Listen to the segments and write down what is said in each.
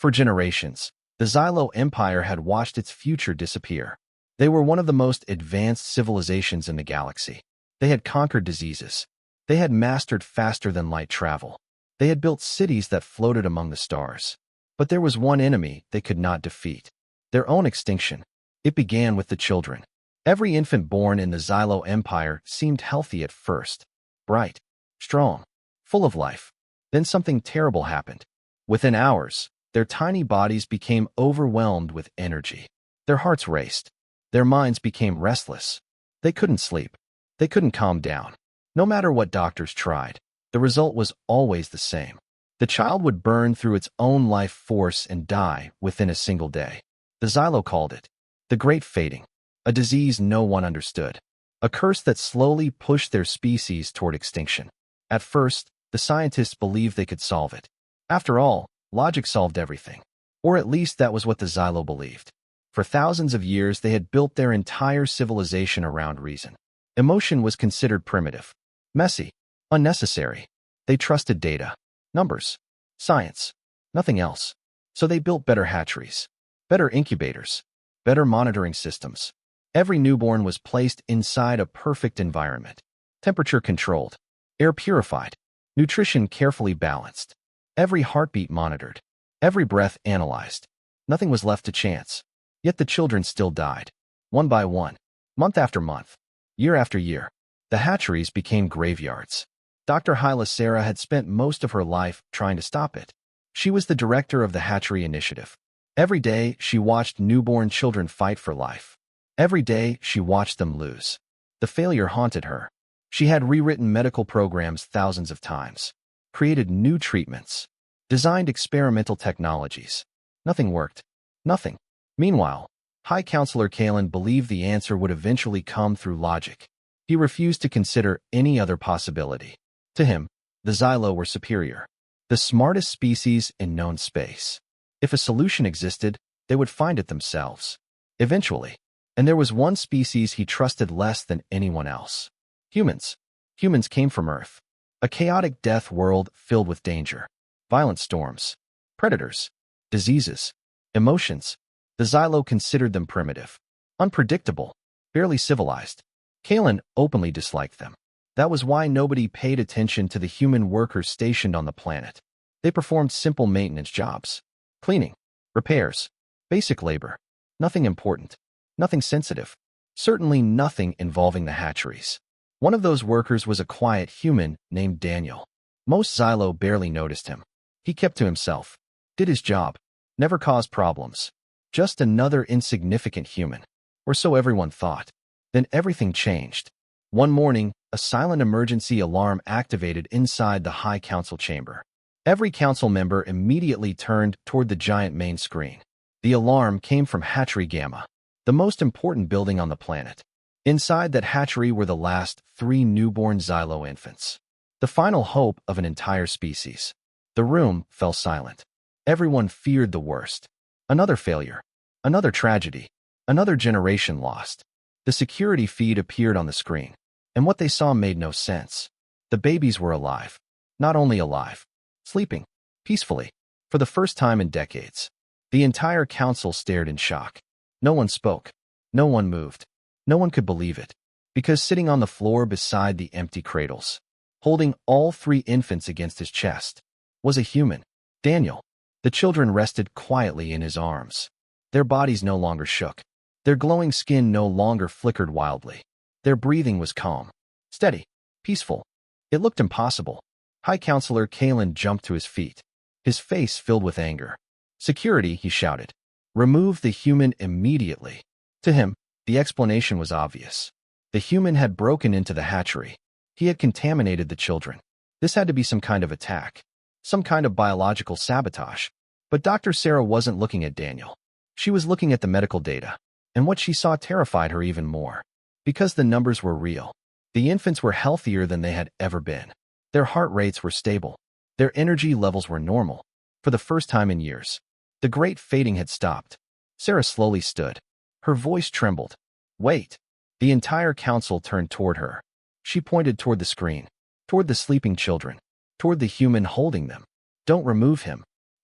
For generations, the Xylo Empire had watched its future disappear. They were one of the most advanced civilizations in the galaxy. They had conquered diseases. They had mastered faster-than-light travel. They had built cities that floated among the stars. But there was one enemy they could not defeat: their own extinction. It began with the children. Every infant born in the Xylo Empire seemed healthy at first, bright, strong, full of life. Then something terrible happened. Within hours, their tiny bodies became overwhelmed with energy. Their hearts raced. Their minds became restless. They couldn't sleep. They couldn't calm down. No matter what doctors tried, the result was always the same. The child would burn through its own life force and die within a single day. The Xylo called it the Great Fading, a disease no one understood, a curse that slowly pushed their species toward extinction. At first, the scientists believed they could solve it. After all, logic solved everything. Or at least that was what the Xylo believed. For thousands of years, they had built their entire civilization around reason. Emotion was considered primitive, messy, unnecessary. They trusted data, numbers, science, nothing else. So they built better hatcheries, better incubators, better monitoring systems. Every newborn was placed inside a perfect environment. Temperature controlled, air purified, nutrition carefully balanced, every heartbeat monitored, every breath analyzed. Nothing was left to chance. Yet the children still died, one by one, month after month, year after year. The hatcheries became graveyards. Dr. Hyla Sarah had spent most of her life trying to stop it. She was the director of the hatchery initiative. Every day, she watched newborn children fight for life. Every day, she watched them lose. The failure haunted her. She had rewritten medical programs thousands of times, created new treatments, designed experimental technologies. Nothing worked. Nothing. Meanwhile, High Counselor Kalin believed the answer would eventually come through logic. He refused to consider any other possibility. To him, the Xylo were superior, the smartest species in known space. If a solution existed, they would find it themselves. Eventually. And there was one species he trusted less than anyone else. Humans. Humans came from Earth. A chaotic death world filled with danger, violent storms, predators, diseases, emotions. The Xylo considered them primitive, unpredictable, barely civilized. Kalin openly disliked them. That was why nobody paid attention to the human workers stationed on the planet. They performed simple maintenance jobs. Cleaning, repairs, basic labor. Nothing important, nothing sensitive. Certainly nothing involving the hatcheries. One of those workers was a quiet human named Daniel. Most Xylo barely noticed him. He kept to himself, did his job, never caused problems. Just another insignificant human. Or so everyone thought. Then everything changed. One morning, a silent emergency alarm activated inside the High Council chamber. Every council member immediately turned toward the giant main screen. The alarm came from Hatchery Gamma, the most important building on the planet. Inside that hatchery were the last 3 newborn Xylo infants, the final hope of an entire species. The room fell silent. Everyone feared the worst. Another failure, another tragedy, another generation lost. The security feed appeared on the screen, and what they saw made no sense. The babies were alive. Not only alive, sleeping, peacefully, for the first time in decades. The entire council stared in shock. No one spoke. No one moved. No one could believe it, because sitting on the floor beside the empty cradles, holding all 3 infants against his chest, was a human, Daniel. The children rested quietly in his arms. Their bodies no longer shook. Their glowing skin no longer flickered wildly. Their breathing was calm, steady, peaceful. It looked impossible. High Counselor Kalin jumped to his feet, his face filled with anger. "Security," he shouted. "Remove the human immediately." To him, the explanation was obvious. The human had broken into the hatchery. He had contaminated the children. This had to be some kind of attack, some kind of biological sabotage. But Dr. Sarah wasn't looking at Daniel. She was looking at the medical data, and what she saw terrified her even more. Because the numbers were real. The infants were healthier than they had ever been. Their heart rates were stable. Their energy levels were normal. For the first time in years, the great fading had stopped. Sarah slowly stood. Her voice trembled. "Wait." The entire council turned toward her. She pointed toward the screen, toward the sleeping children, toward the human holding them. "Don't remove him."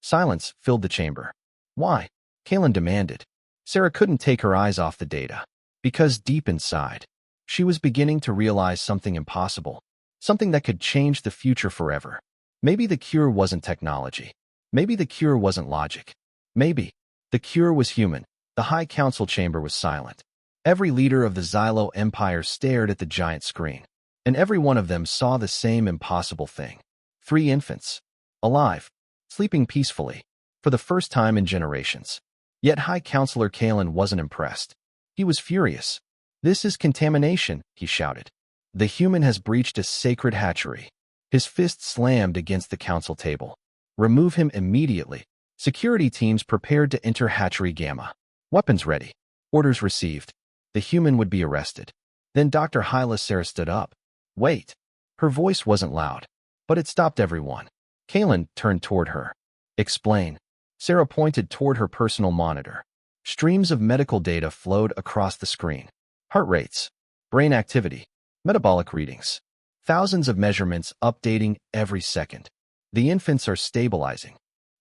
Silence filled the chamber. Why? Kalin demanded. Sarah couldn't take her eyes off the data. Because deep inside, she was beginning to realize something impossible. Something that could change the future forever. Maybe the cure wasn't technology. Maybe the cure wasn't logic. Maybe the cure was human. The High Council chamber was silent. Every leader of the Zelia Empire stared at the giant screen. And every one of them saw the same impossible thing. 3 infants. Alive. Sleeping peacefully. For the first time in generations. Yet High Counselor Kalin wasn't impressed. He was furious. This is contamination, he shouted. The human has breached a sacred hatchery. His fist slammed against the council table. Remove him immediately. Security teams prepared to enter Hatchery Gamma. Weapons ready. Orders received. The human would be arrested. Then Dr. Hyla Sarah stood up. Wait. Her voice wasn't loud, but it stopped everyone. Kalin turned toward her. Explain. Sarah pointed toward her personal monitor. Streams of medical data flowed across the screen. Heart rates, brain activity, metabolic readings. Thousands of measurements updating every second. The infants are stabilizing.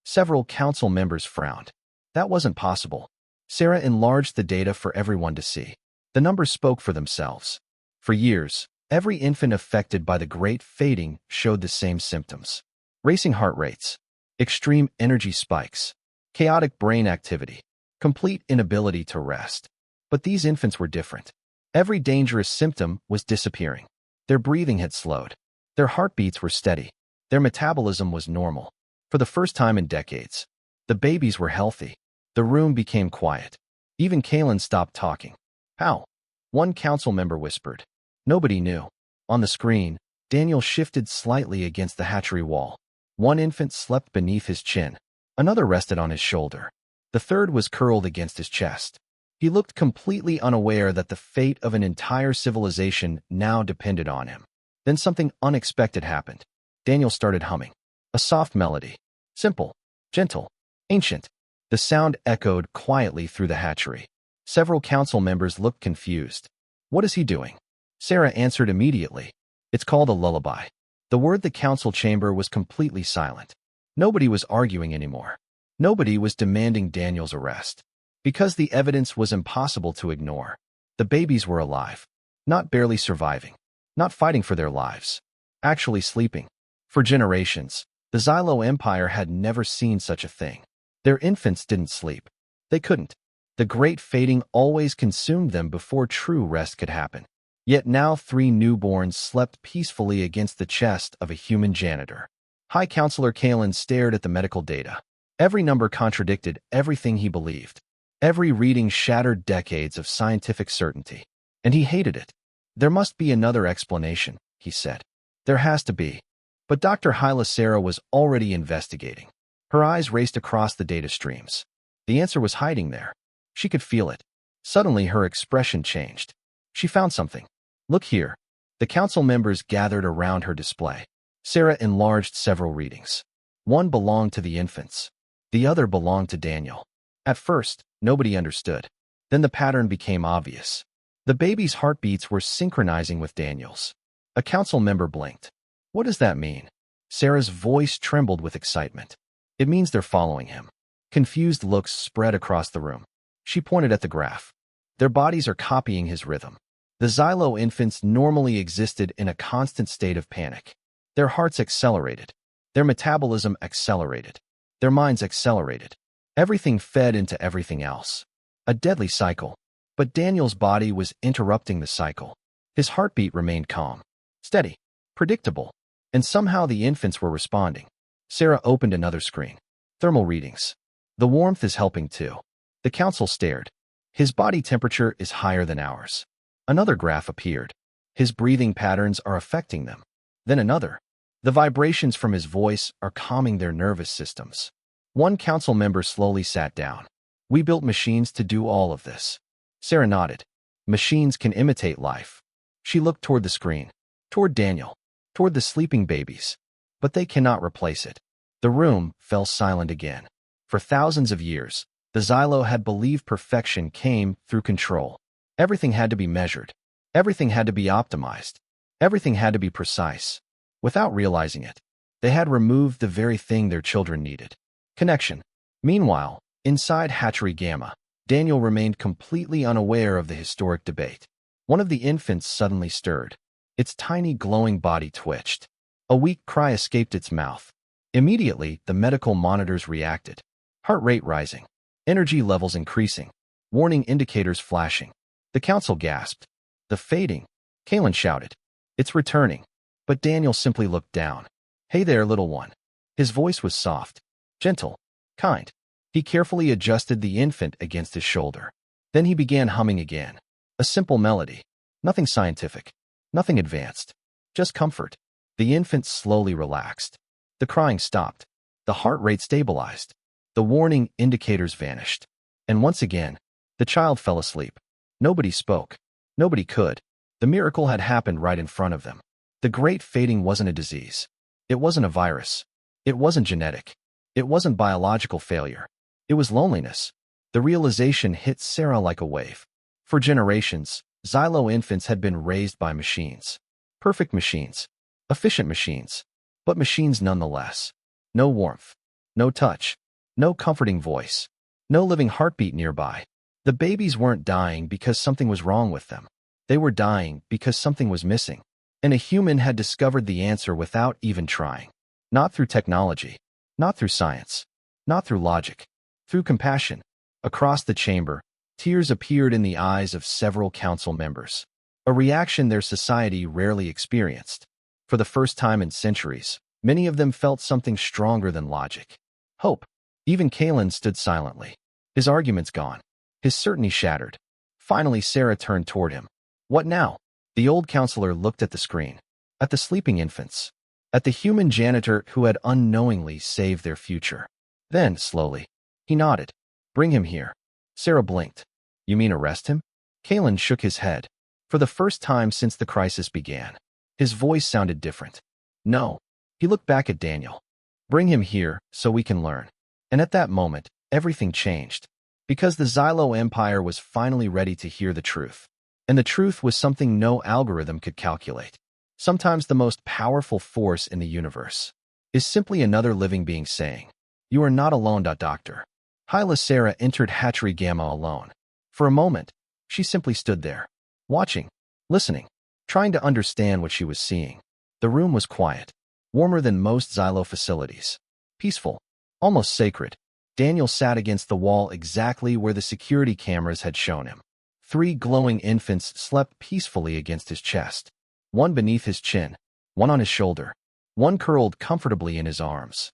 Several council members frowned. That wasn't possible. Sarah enlarged the data for everyone to see. The numbers spoke for themselves. For years, every infant affected by the Great Fading showed the same symptoms. Racing heart rates, extreme energy spikes, chaotic brain activity, complete inability to rest. But these infants were different. Every dangerous symptom was disappearing. Their breathing had slowed. Their heartbeats were steady. Their metabolism was normal. For the first time in decades, the babies were healthy. The room became quiet. Even Kalin stopped talking. How? One council member whispered. Nobody knew. On the screen, Daniel shifted slightly against the hatchery wall. One infant slept beneath his chin. Another rested on his shoulder. The third was curled against his chest. He looked completely unaware that the fate of an entire civilization now depended on him. Then something unexpected happened. Daniel started humming. A soft melody. Simple, gentle, ancient. The sound echoed quietly through the hatchery. Several council members looked confused. What is he doing? Sarah answered immediately. It's called a lullaby. The word the council chamber was completely silent. Nobody was arguing anymore. Nobody was demanding Daniel's arrest. Because the evidence was impossible to ignore. The babies were alive. Not barely surviving. Not fighting for their lives. Actually sleeping. For generations, the Zelia Empire had never seen such a thing. Their infants didn't sleep. They couldn't. The Great Fading always consumed them before true rest could happen. Yet now 3 newborns slept peacefully against the chest of a human janitor. High Counselor Kalin stared at the medical data. Every number contradicted everything he believed. Every reading shattered decades of scientific certainty. And he hated it. There must be another explanation, he said. There has to be. But Dr. Hyla Sarah was already investigating. Her eyes raced across the data streams. The answer was hiding there. She could feel it. Suddenly her expression changed. She found something. Look here. The council members gathered around her display. Sarah enlarged several readings. One belonged to the infants. The other belonged to Daniel. At first, nobody understood. Then the pattern became obvious. The baby's heartbeats were synchronizing with Daniel's. A council member blinked. What does that mean? Sarah's voice trembled with excitement. It means they're following him. Confused looks spread across the room. She pointed at the graph. Their bodies are copying his rhythm. The Zelia infants normally existed in a constant state of panic. Their hearts accelerated. Their metabolism accelerated. Their minds accelerated. Everything fed into everything else. A deadly cycle. But Daniel's body was interrupting the cycle. His heartbeat remained calm, steady, predictable. And somehow the infants were responding. Sarah opened another screen. Thermal readings. The warmth is helping too. The council stared. His body temperature is higher than ours. Another graph appeared. His breathing patterns are affecting them. Then another. The vibrations from his voice are calming their nervous systems. One council member slowly sat down. We built machines to do all of this. Sarah nodded. Machines can imitate life. She looked toward the screen. Toward Daniel. Toward the sleeping babies. But they cannot replace it. The room fell silent again. For thousands of years, the Zelia had believed perfection came through control. Everything had to be measured. Everything had to be optimized. Everything had to be precise. Without realizing it, they had removed the very thing their children needed. Connection. Meanwhile, inside Hatchery Gamma, Daniel remained completely unaware of the historic debate. One of the infants suddenly stirred. Its tiny glowing body twitched. A weak cry escaped its mouth. Immediately, the medical monitors reacted. Heart rate rising. Energy levels increasing. Warning indicators flashing. The council gasped. The fading. Kalin shouted. It's returning. But Daniel simply looked down. Hey there, little one. His voice was soft, gentle, kind. He carefully adjusted the infant against his shoulder. Then he began humming again. A simple melody. Nothing scientific. Nothing advanced. Just comfort. The infant slowly relaxed. The crying stopped. The heart rate stabilized. The warning indicators vanished. And once again, the child fell asleep. Nobody spoke. Nobody could. The miracle had happened right in front of them. The great fading wasn't a disease. It wasn't a virus. It wasn't genetic. It wasn't biological failure. It was loneliness. The realization hit Sarah like a wave. For generations, Xylo infants had been raised by machines. Perfect machines. Efficient machines. But machines nonetheless. No warmth. No touch. No comforting voice. No living heartbeat nearby. The babies weren't dying because something was wrong with them. They were dying because something was missing. And a human had discovered the answer without even trying. Not through technology. Not through science. Not through logic. Through compassion. Across the chamber, tears appeared in the eyes of several council members. A reaction their society rarely experienced. For the first time in centuries, many of them felt something stronger than logic. Hope. Even Kalin stood silently. His arguments gone. His certainty shattered. Finally, Sarah turned toward him. What now? The old counselor looked at the screen. At the sleeping infants. At the human janitor who had unknowingly saved their future. Then, slowly, he nodded. Bring him here. Sarah blinked. You mean arrest him? Kalin shook his head. For the first time since the crisis began. His voice sounded different. No. He looked back at Daniel. Bring him here so we can learn. And at that moment, everything changed. Because the Xylo Empire was finally ready to hear the truth. And the truth was something no algorithm could calculate. Sometimes the most powerful force in the universe is simply another living being saying, you are not alone, Doctor. Hyla Sarah entered Hatchery Gamma alone. For a moment, she simply stood there, watching, listening, trying to understand what she was seeing. The room was quiet, warmer than most Xylo facilities. Peaceful, almost sacred. Daniel sat against the wall exactly where the security cameras had shown him. 3 glowing infants slept peacefully against his chest. One beneath his chin, one on his shoulder, one curled comfortably in his arms.